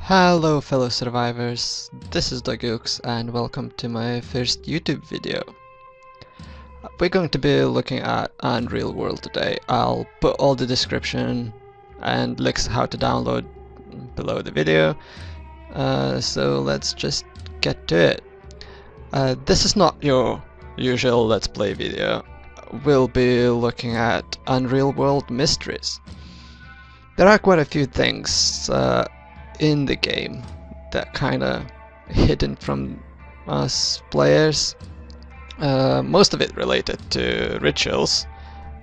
Hello fellow survivors, this is Dogooks and welcome to my first YouTube video. We're going to be looking at Unreal World today. I'll put all the description and links how to download below the video, so let's just get to it. This is not your usual Let's Play video. We'll be looking at Unreal World mysteries. There are quite a few things in the game that kinda hidden from us players. Most of it related to rituals.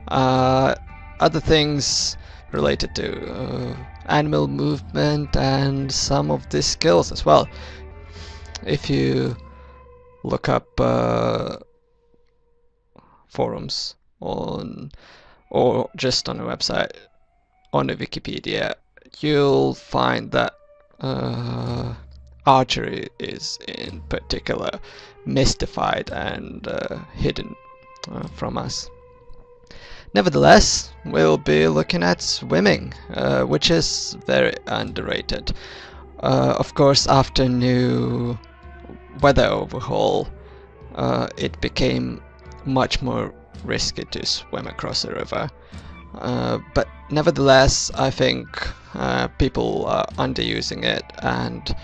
Other things related to animal movement and some of the skills as well. If you look up forums on or just on a website on the Wikipedia, you'll find that archery is in particular mystified and hidden from us. Nevertheless, we'll be looking at swimming, which is very underrated. Of course, after new weather overhaul, it became much more risky to swim across a river. But nevertheless, I think people are underusing it, and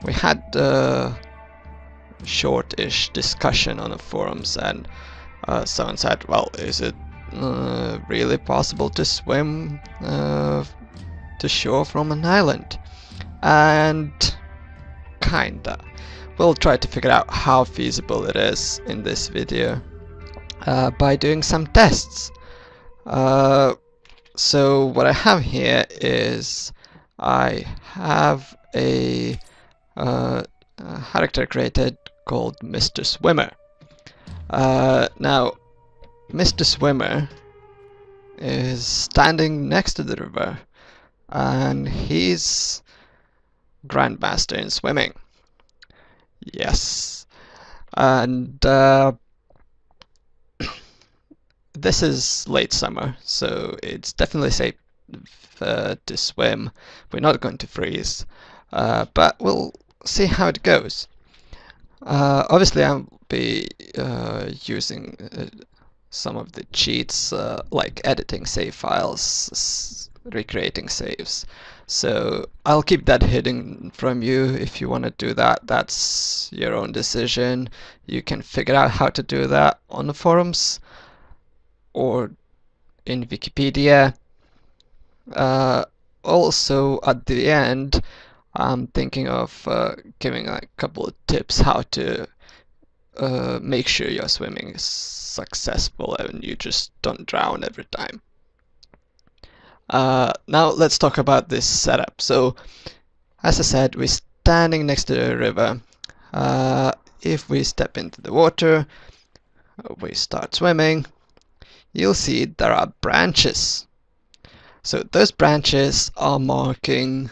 we had a short-ish discussion on the forums, and someone said, well, is it really possible to swim to shore from an island? And kinda. We'll try to figure out how feasible it is in this video by doing some tests. So what I have here is I have a character created called Mr. Swimmer. Now, Mr. Swimmer is standing next to the river, and he's Grandmaster in swimming. Yes, and this is late summer, so it's definitely safe to swim. We're not going to freeze, but we'll see how it goes. Obviously, I'll be using some of the cheats, like editing save files, recreating saves. So I'll keep that hidden from you. If you want to do that, that's your own decision. You can figure out how to do that on the forums or in Wikipedia. Also, at the end, I'm thinking of giving a couple of tips how to make sure your swimming is successful and you just don't drown every time. Now let's talk about this setup. So, as I said, we're standing next to the river. If we step into the water, we start swimming. You'll see there are branches. So those branches are marking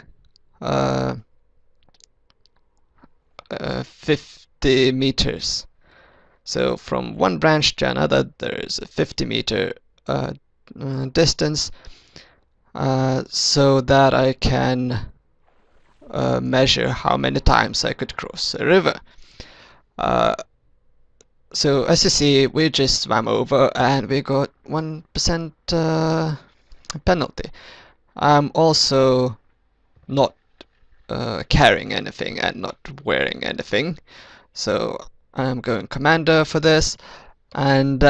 50 meters. So from one branch to another, there is a 50-meter distance, so that I can measure how many times I could cross a river. So as you see, we just swam over and we got 1% penalty. I'm also not carrying anything and not wearing anything, so I'm going commander for this, and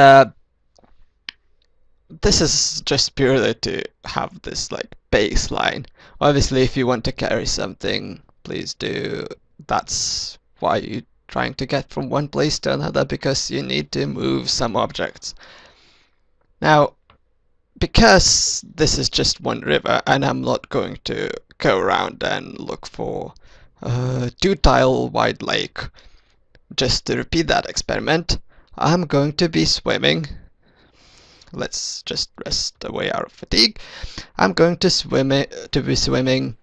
this is just purely to have this like baseline. Obviously, if you want to carry something, please do. That's why you trying to get from one place to another, because you need to move some objects. Now, because this is just one river and I'm not going to go around and look for a 2-tile wide lake, just to repeat that experiment, I'm going to be swimming. Let's just rest away our fatigue. I'm going to be swimming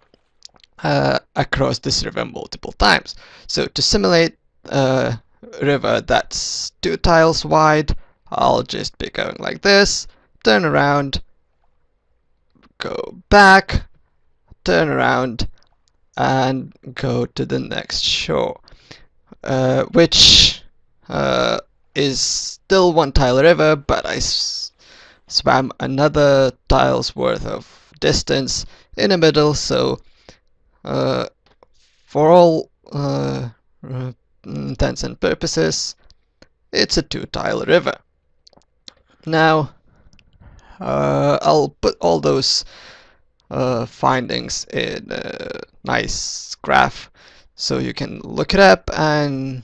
across this river multiple times. So to simulate a river that's 2 tiles wide, I'll just be going like this, turn around, go back, turn around, and go to the next shore, which is still 1 tile river, but I swam another tile's worth of distance in the middle, so for all intents and purposes, it's a 2 tile river. Now, I'll put all those findings in a nice graph so you can look it up, and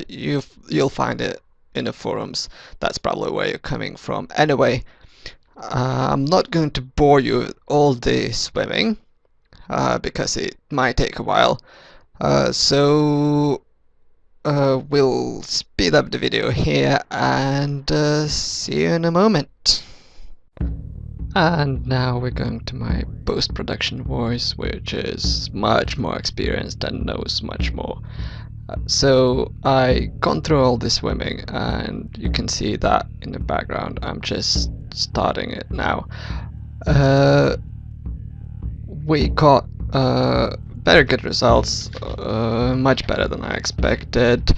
you'll find it in the forums. That's probably where you're coming from. Anyway, I'm not going to bore you with all the swimming because it might take a while. So we'll speed up the video here and see you in a moment. And now we're going to my post-production voice, which is much more experienced and knows much more. So I gone through all the swimming, and you can see that in the background. I'm just starting it now. We got very good results, much better than I expected,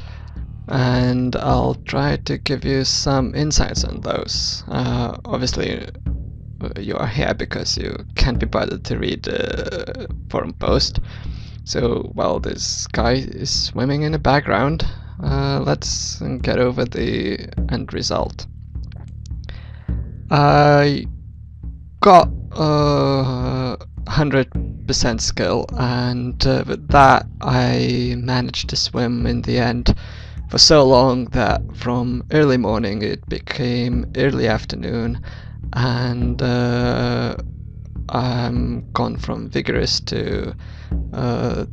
and I'll try to give you some insights on those. Obviously, you are here because you can't be bothered to read the forum post. So while this guy is swimming in the background, let's get over the end result. I got 100% skill, and with that I managed to swim in the end for so long that from early morning it became early afternoon, and I'm gone from vigorous to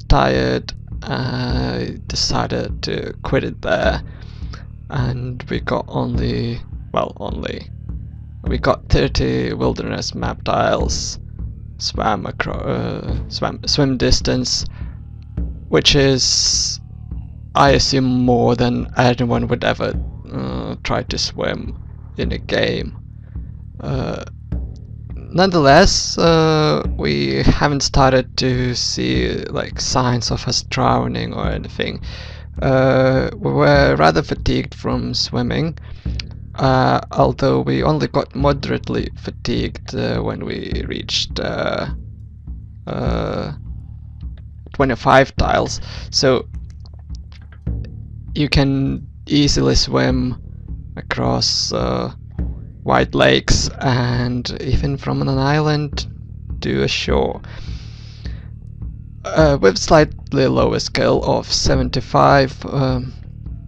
tired. I decided to quit it there, and we got we got 30 wilderness map tiles, swam swim distance, which is, I assume, more than anyone would ever try to swim in a game. Nonetheless, we haven't started to see like signs of us drowning or anything. We were rather fatigued from swimming, although we only got moderately fatigued when we reached 25 tiles. So you can easily swim across wide lakes and even from an island to a shore. With slightly lower skill of 75,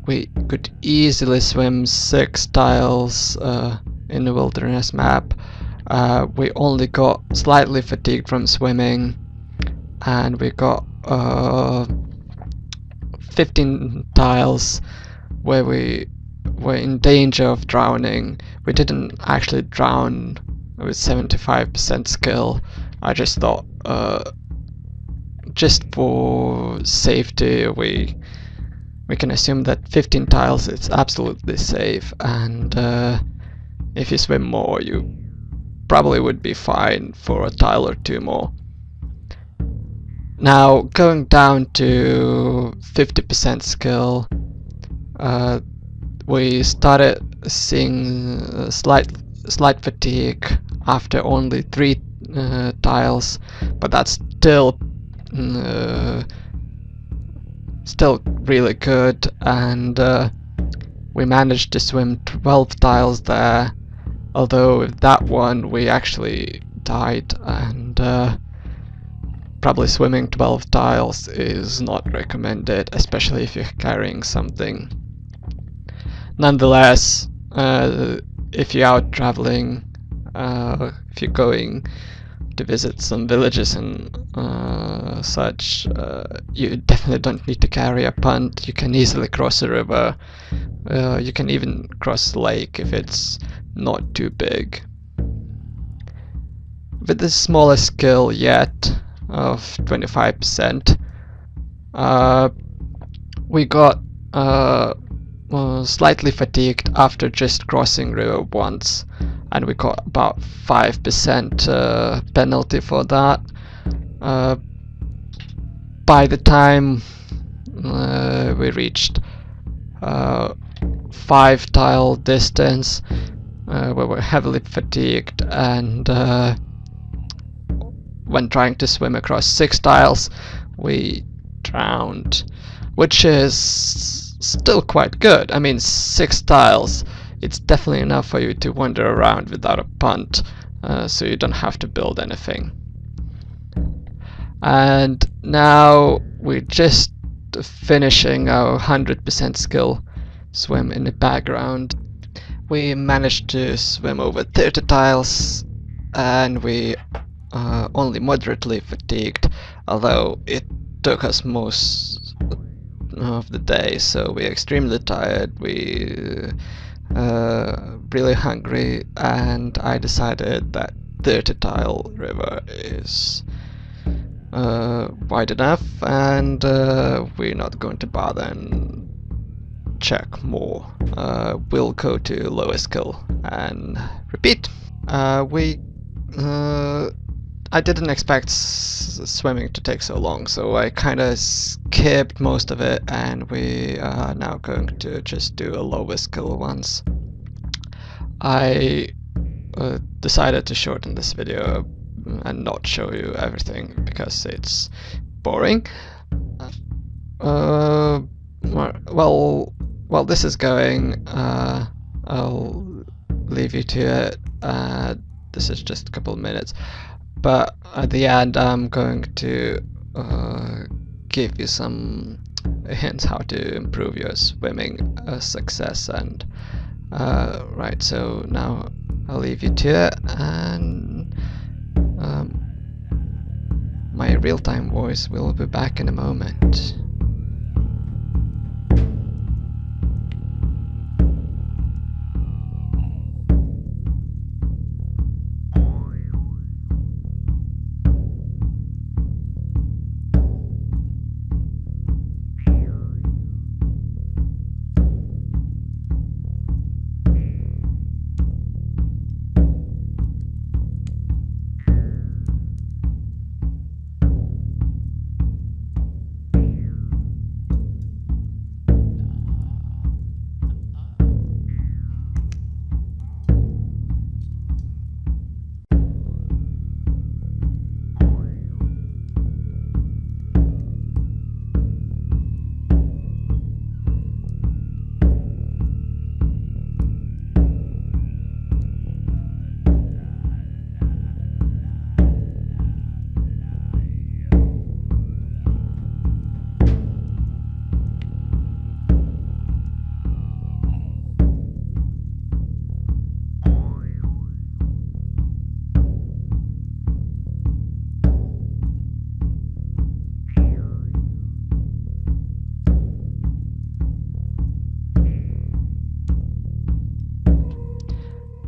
we could easily swim 6 tiles in the wilderness map. We only got slightly fatigued from swimming, and we got 15 tiles where we were in danger of drowning. We didn't actually drown with 75% skill. I just thought, just for safety, we can assume that 15 tiles is absolutely safe, and if you swim more, you probably would be fine for a tile or 2 more. Now, going down to 50% skill, we started seeing slight fatigue after only 3 tiles, but that's still really good, and we managed to swim 12 tiles there, although with that one we actually died, and probably swimming 12 tiles is not recommended, especially if you're carrying something. Nonetheless, if you're out traveling, if you're going to visit some villages and such, you definitely don't need to carry a punt. You can easily cross a river. You can even cross the lake if it's not too big. With the smallest skill yet of 25%, we got slightly fatigued after just crossing river once, and we got about 5% penalty for that. by the time we reached 5 tile distance, we were heavily fatigued, and when trying to swim across 6 tiles, we drowned, which is still quite good. I mean, 6 tiles, it's definitely enough for you to wander around without a punt, so you don't have to build anything. And now we're just finishing our 100% skill swim in the background. We managed to swim over 30 tiles, and we only moderately fatigued, although it took us most of the day, so we're extremely tired, we really hungry, and I decided that 30 tile river is wide enough, and we're not going to bother and check more. We'll go to lowest skill and repeat. I didn't expect swimming to take so long, so I kind of skipped most of it, and we are now going to just do a lowest skill ones. I decided to shorten this video and not show you everything because it's boring. While this is going, I'll leave you to it. This is just a couple of minutes, but at the end I'm going to give you some hints how to improve your swimming success. And right, so now I'll leave you to it, and my real-time voice will be back in a moment.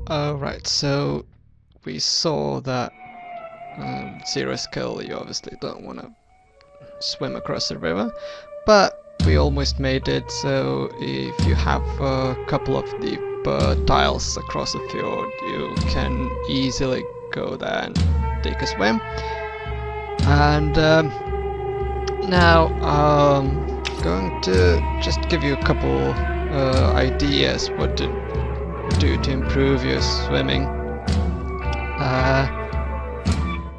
Alright, so we saw that 0 skill, you obviously don't want to swim across the river, but we almost made it. So if you have a couple of deep tiles across the fjord, you can easily go there and take a swim. And now I'm going to just give you a couple ideas what to do to improve your swimming.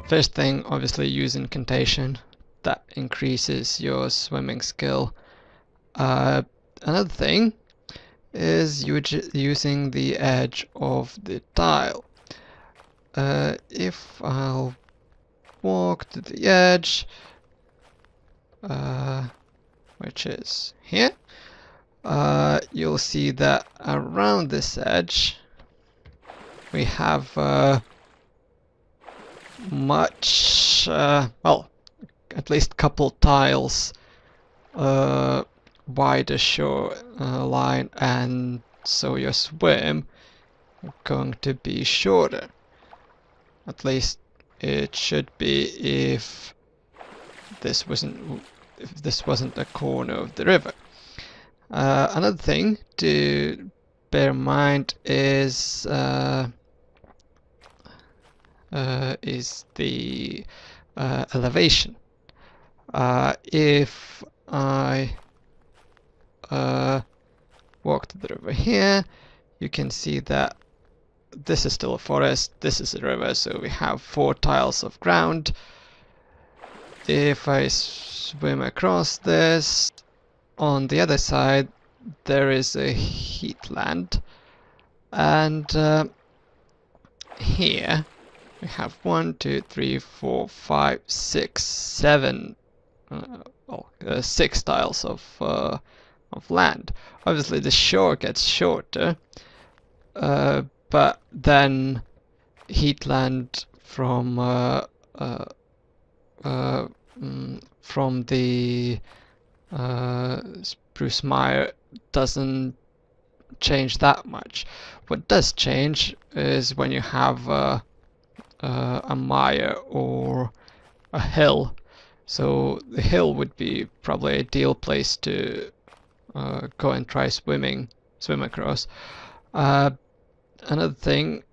First thing, obviously use incantation. That increases your swimming skill. Another thing is using the edge of the tile. If I'll walk to the edge, which is here, you'll see that around this edge we have much, well, at least couple tiles wider shoreline, and so your swim is going to be shorter. At least it should be if this wasn't a corner of the river. Another thing to bear in mind is the elevation. If I walk to the river here, you can see that this is still a forest, this is a river, so we have 4 tiles of ground. If I swim across this, on the other side there is a heathland, and here we have 1, 2, 3, 4, 5, 6, 7, 6 tiles of land. Obviously the shore gets shorter, but then heathland from the spruce mire doesn't change that much. What does change is when you have a mire or a hill. So the hill would be probably an ideal place to go and try swim across. Another thing,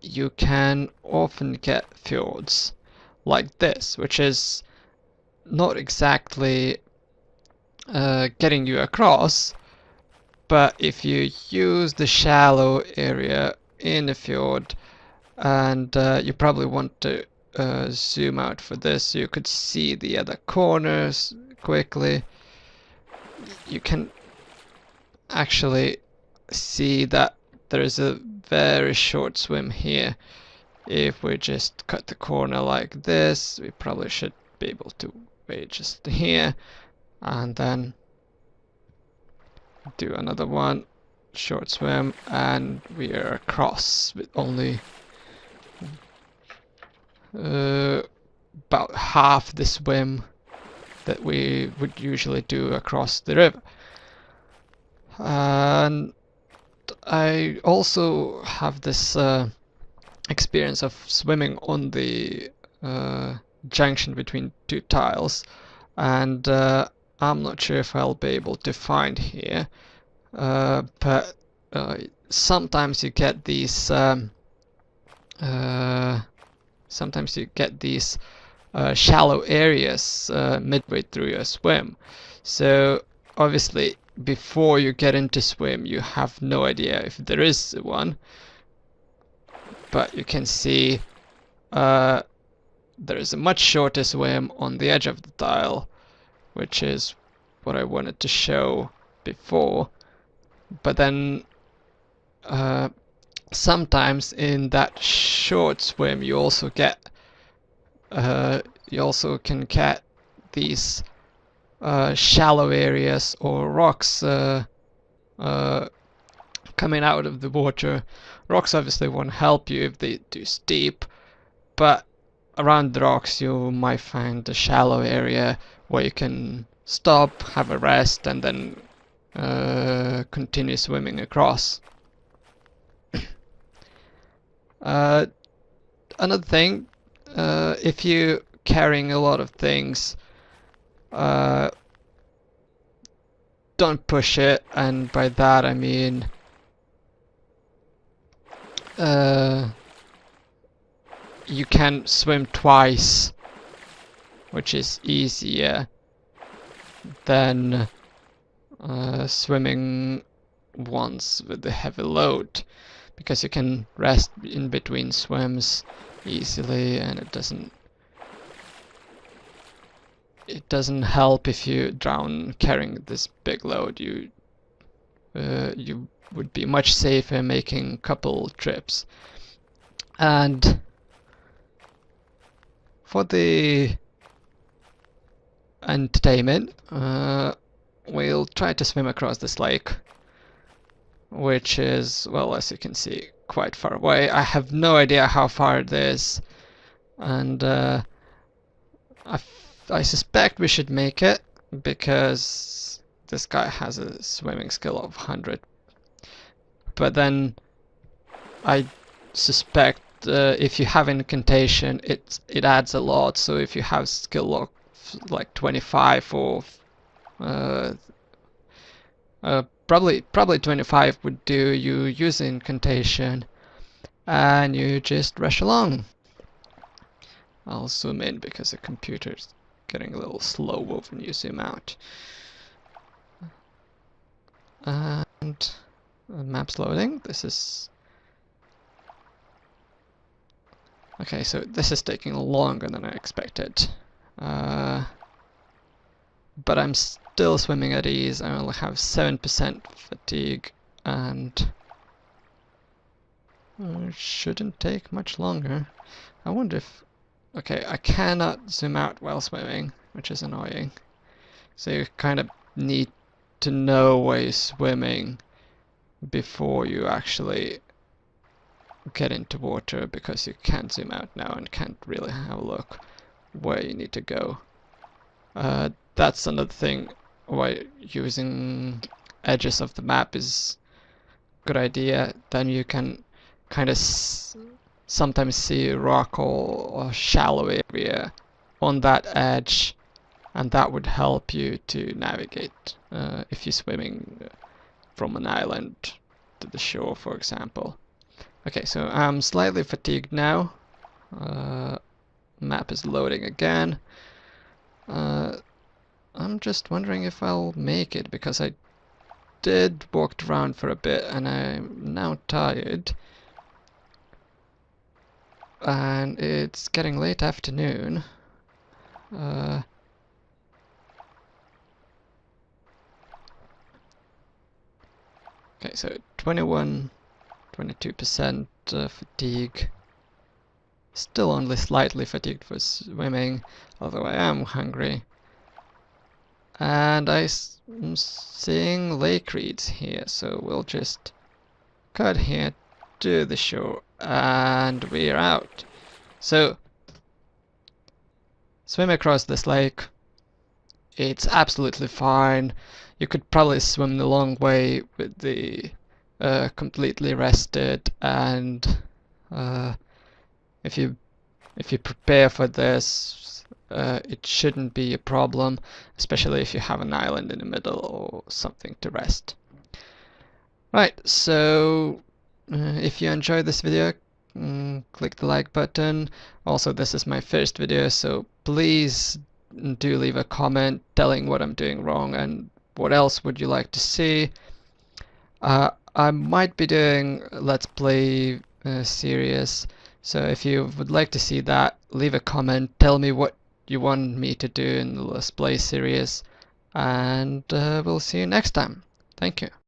you can often get fjords like this, which is not exactly getting you across, but if you use the shallow area in a fjord, and you probably want to zoom out for this so you could see the other corners quickly, you can actually see that there is a very short swim here. If we just cut the corner like this, we probably should be able to wait just here and then do another one, short swim, and we are across with only about half the swim that we would usually do across the river. And I also have this experience of swimming on the junction between 2 tiles, and I'm not sure if I'll be able to find here, but sometimes you get these shallow areas midway through your swim. So obviously before you get into swim you have no idea if there is one, but you can see there is a much shorter swim on the edge of the tile, which is what I wanted to show before. But then sometimes in that short swim you also get can get these shallow areas or rocks coming out of the water. Rocks obviously won't help you if they're too steep, but around the rocks you might find a shallow area where you can stop, have a rest, and then continue swimming across. Another thing, if you're carrying a lot of things, don't push it, and by that I mean you can swim twice, which is easier than swimming once with a heavy load, because you can rest in between swims easily, and it doesn't help if you drown carrying this big load. You would be much safer making a couple trips. And for the entertainment, we'll try to swim across this lake, which is, well, as you can see, quite far away. I have no idea how far it is, and I suspect we should make it, because this guy has a swimming skill of 100. But then I suspect if you have incantation, it adds a lot. So if you have skill of like 25 or probably 25 would do, you use incantation and you just rush along. I'll zoom in because the computer's getting a little slow when you zoom out. And the map's loading. This is... Okay, so this is taking longer than I expected. But I'm still swimming at ease. I only have 7% fatigue, and it shouldn't take much longer. I wonder if... Okay, I cannot zoom out while swimming, which is annoying. So you kind of need to know where you're swimming before you actually get into water, because you can't zoom out now and can't really have a look where you need to go. That's another thing why using edges of the map is a good idea. Then you can kind of sometimes see a rock or shallow area on that edge, and that would help you to navigate if you're swimming from an island to the shore, for example. Okay, so I'm slightly fatigued now. Map is loading again. I'm just wondering if I'll make it, because I did walk around for a bit and I'm now tired. And it's getting late afternoon. Okay, so 22% fatigue. Still only slightly fatigued for swimming, although I am hungry. And I'm seeing lake reeds here, so we'll just cut here to the shore and we're out. So swim across this lake. It's absolutely fine. You could probably swim the long way with the completely rested, and if you prepare for this, it shouldn't be a problem, especially if you have an island in the middle or something to rest. Right, so if you enjoyed this video, click the like button. Also, this is my first video, so please do leave a comment telling what I'm doing wrong and what else would you like to see. I might be doing Let's Play series, so if you would like to see that, leave a comment, tell me what you want me to do in the Let's Play series, and we'll see you next time. Thank you.